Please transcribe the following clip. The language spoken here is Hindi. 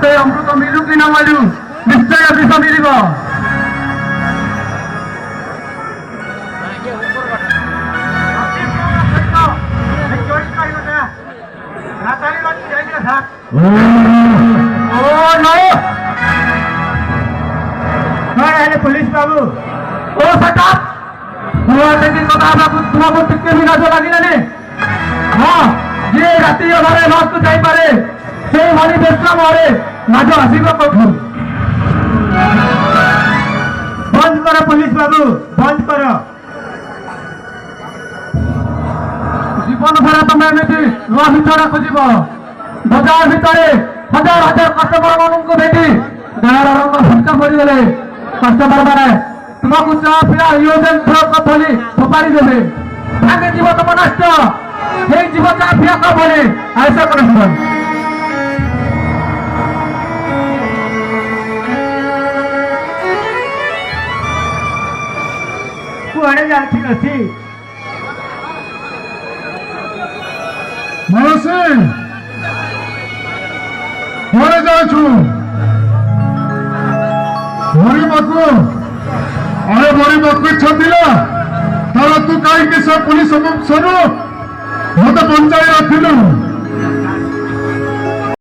तते अमृत मिलू कि न मिलू निश्चय विष मिल पुलिस बाबू ओ सटाप तुमको टिके भी लाज लगे हाँ ये राति घरे नष्ट जापे से भारी बेस्ला मारे लाज आसब कौन बंद कर पुलिस बाबू बंद कर जीवन सारा तुम एमती नुआ भितर खोज बजार भितर हजार हजार कस्टमर मान भेटी गाँव रंग भटका पड़गले कस्टमर मैंने तुमको चा पिला यूजेन थोड़ी फोपाड़ी देवे भागे जीव तुम नष्ट ये जीव चा पिया कब बोले ऐसा कर कुआड़े जाती मौसी घरे जाऊँ भरवाक अरे भरवाक इच्छा थिला तार तू कहीं सब पुलिस सनु मत बचाई रखिलु